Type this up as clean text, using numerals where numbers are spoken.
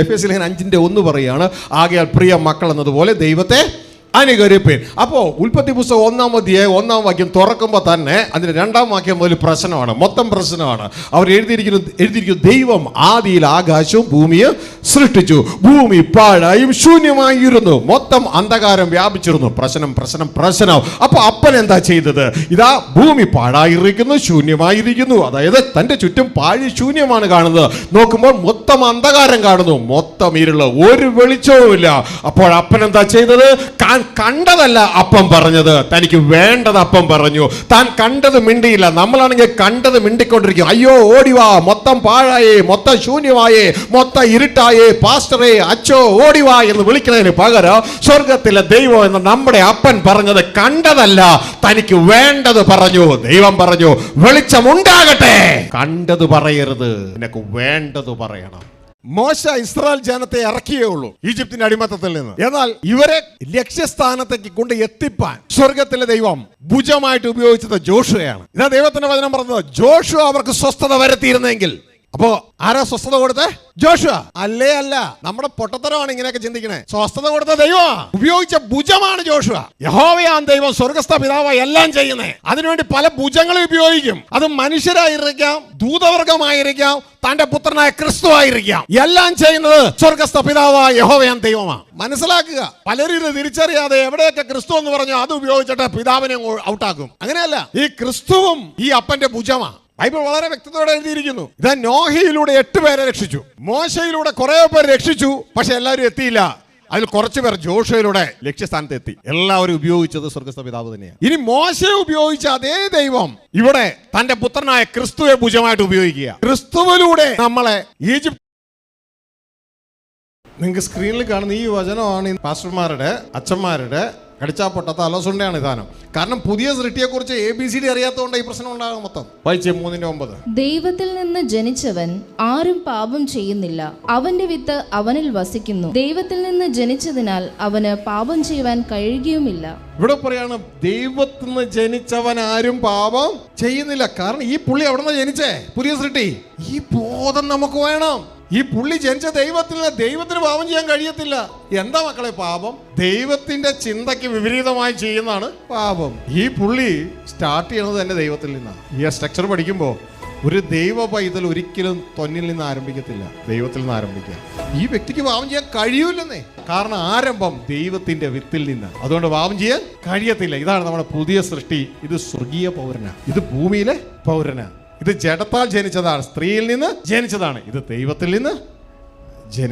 എഫെസ്യർ 5:1 പറയുകയാണ്, ആകയാൽ പ്രിയ മക്കൾ എന്നതുപോലെ ദൈവത്തെ അനുകരിപ്പീൻ. അപ്പോൾ ഉൽപ്പത്തി പുസ്തകം 1-ാം അധ്യായം 1-ാം വാക്യം തുറക്കുമ്പോൾ തന്നെ അതിന്റെ 2-ാം വാക്യം മുതൽ പ്രശ്നമാണ്, മൊത്തം പ്രശ്നമാണ്. അവർ എഴുതിയിരിക്കുന്നു ദൈവം ആദിയിൽ ആകാശവും ഭൂമിയെ സൃഷ്ടിച്ചു, ഭൂമി പാഴായും ശൂന്യമായിരുന്നു, മൊത്തം അന്ധകാരം വ്യാപിച്ചിരുന്നു. പ്രശ്നം. അപ്പോൾ അപ്പൻ എന്താ ചെയ്തത്? ഇതാ ഭൂമി പാഴായിരിക്കുന്നു, ശൂന്യമായിരിക്കുന്നു. അതായത് തന്റെ ചുറ്റും പാഴി ശൂന്യമാണ് കാണുന്നത്. നോക്കുമ്പോൾ മൊത്തം അന്ധകാരം കാണുന്നു, മൊത്തം ഇരുള്, ഒരു വെളിച്ചവുമില്ല. അപ്പോൾ അപ്പൻ എന്താ ചെയ്തത്? കണ്ടതല്ല അപ്പം പറഞ്ഞത്, തനിക്ക് വേണ്ടത് അപ്പം പറഞ്ഞു. താൻ കണ്ടത് മിണ്ടിയില്ല. നമ്മളാണെങ്കിൽ കണ്ടത് മിണ്ടിക്കൊണ്ടിരിക്കും. അയ്യോ ഓടിവാ, മൊത്തം പാഴായേ, മൊത്തം ശൂന്യമായേ, മൊത്തം ഇരുട്ടായേ, പാസ്റ്ററേ, അച്ചോ ഓടിവാ എന്ന് വിളിക്കുന്നതിന് പകരം സ്വർഗത്തിലെ ദൈവം എന്ന നമ്മുടെ അപ്പൻ പറഞ്ഞത് കണ്ടതല്ല, തനിക്ക് വേണ്ടത് പറഞ്ഞു. ദൈവം പറഞ്ഞു വെളിച്ചമുണ്ടാകട്ടെ. കണ്ടത് പറയരുത്, നിനക്ക് വേണ്ടത് പറയണം. മോശ ഇസ്രായേൽ ജനത്തെ ഇറക്കിയേ ഉള്ളൂ ഈജിപ്തിന്റെ അടിമത്തത്തിൽ നിന്ന്. എന്നാൽ ഇവരെ ലക്ഷ്യസ്ഥാനത്തേക്ക് കൊണ്ട് എത്തിപ്പാൻ സ്വർഗത്തിലെ ദൈവം ഭുജമായിട്ട് ഉപയോഗിച്ചത് ജോഷുവയാണ്. ഇതാ ദൈവത്തിന്റെ വചനം പറഞ്ഞത്, ജോഷുവ അവർക്ക് സ്വസ്ഥത വരുത്തിയിരുന്നെങ്കിൽ. അപ്പോ ആരാ സ്വസ്ഥത കൊടുത്തേ? ജോഷുവ അല്ല. നമ്മുടെ പൊട്ടത്തരമാണ് ഇങ്ങനെയൊക്കെ ചിന്തിക്കണേ. സ്വസ്ഥത കൊടുത്ത ദൈവം ഉപയോഗിച്ച ഭുജമാണ് ജോഷുവ. യഹോവയാൻ ദൈവം സ്വർഗസ്ഥ പിതാവ് എല്ലാം ചെയ്യുന്നേ. അതിനുവേണ്ടി പല ഭുജങ്ങളും ഉപയോഗിക്കും. അത് മനുഷ്യരായിരിക്കാം, ദൂതവർഗമായിരിക്കാം, തന്റെ പുത്രനായ ക്രിസ്തു ആയിരിക്കാം. എല്ലാം ചെയ്യുന്നത് സ്വർഗസ്ഥ പിതാവായ യഹോവയാൻ ദൈവമാണ്. മനസ്സിലാക്കുക. പലരും ഇത് തിരിച്ചറിയാതെ എവിടെയൊക്കെ ക്രിസ്തു എന്ന് പറഞ്ഞു അത് ഉപയോഗിച്ചിട്ട് പിതാവിനെ ഔട്ടാക്കും. അങ്ങനെയല്ല, ഈ ക്രിസ്തുവും ഈ അപ്പന്റെ ഭുജമാണ്. ബൈബിൾ വളരെ വ്യക്തതയോടെ എഴുതിയിരിക്കുന്നു. ഇതാ നോഹയിലൂടെ 8 പേരെ രക്ഷിച്ചു, മോശയിലൂടെ കുറെ പേർ രക്ഷിച്ചു, പക്ഷെ എല്ലാവരും എത്തിയില്ല. അതിൽ കുറച്ചു പേർ ജോഷുവയിലൂടെ ലക്ഷ്യസ്ഥാനത്ത് എത്തി. എല്ലാവരും ഉപയോഗിച്ചത് സ്വർഗസ്ഥ പിതാവ് തന്നെയാണ്. ഇനി മോശയെ ഉപയോഗിച്ച അതേ ദൈവം ഇവിടെ തന്റെ പുത്രനായ ക്രിസ്തുവെ ഭുജമായിട്ട് ഉപയോഗിക്കുക. ക്രിസ്തുവിലൂടെ നമ്മളെ ഈജിപ്ത്. നിങ്ങൾക്ക് സ്ക്രീനിൽ കാണുന്ന ഈ വചനമാണ് പാസ്റ്റർമാരുടെ, അച്ഛന്മാരുടെ കടിച്ചാ പൊട്ടാത്ത അലോസുണ്ടയാണ് ഇതാനം. കാരണം പുതിയ സൃഷ്ടിയെക്കുറിച്ച് ABCD അറിയാത്തതുകൊണ്ട് ഈ പ്രശ്നം ഉണ്ടാകും. മൊത്തം വായിച്ചേ 3:9. ദൈവത്തിൽ നിന്ന് ജനിച്ചവൻ ആരും പാപം ചെയ്യുന്നില്ല, അവന്റെ വിത്ത് അവനിൽ വസിക്കുന്നു. ദൈവത്തിൽ നിന്ന് ജനിച്ചതിനാൽ അവന് പാപം ചെയ്യുവാൻ കഴിയുകയുമില്ല. ഇവിടെ പറയാണ് ദൈവത്തിൽ നിന്ന് ജനിച്ചവൻ ആരും പാപം ചെയ്യുന്നില്ല. കാരണം ഈ പുള്ളി അവിടെ നിന്ന് ജനിച്ചേ, പുതിയ സൃഷ്ടി. ഈ ബോധം നമുക്ക് വേണം. ഈ പുള്ളി ജനിച്ച ദൈവത്തിന് പാപം ചെയ്യാൻ കഴിയത്തില്ല. എന്താ മക്കളെ പാപം? ദൈവത്തിന്റെ ചിന്തയ്ക്ക് വിപരീതമായി ചെയ്യുന്നതാണ് പാപം. ഈ പുള്ളി സ്റ്റാർട്ട് ചെയ്യണത് തന്നെ ദൈവത്തിൽ നിന്നാണ്. ഈ സ്ട്രക്ചർ പഠിക്കുമ്പോൾ ഒരു ദൈവ പൈതൽ ഒരിക്കലും തൊന്നിൽ നിന്ന് ആരംഭിക്കത്തില്ല, ദൈവത്തിൽ നിന്ന് ആരംഭിക്കുക. ഈ വ്യക്തിക്ക് പാപം ചെയ്യാൻ കഴിയൂലെന്നേ. കാരണം ആരംഭം ദൈവത്തിന്റെ വിത്തിൽ നിന്ന്. അതുകൊണ്ട് പാപം ചെയ്യാൻ കഴിയത്തില്ല. ഇതാണ് നമ്മുടെ പുതിയ സൃഷ്ടി. ഇത് സ്വർഗീയ പൗരനാ, ഇത് ഭൂമിയിലെ പൗരനാ. ഇത് ജഡത്താൽ ജനിച്ചതാണ്, സ്ത്രീയിൽ നിന്ന് ജനിച്ചതാണ്. ഇത് ദൈവത്തിൽ നിന്ന് ജനിച്ചത്.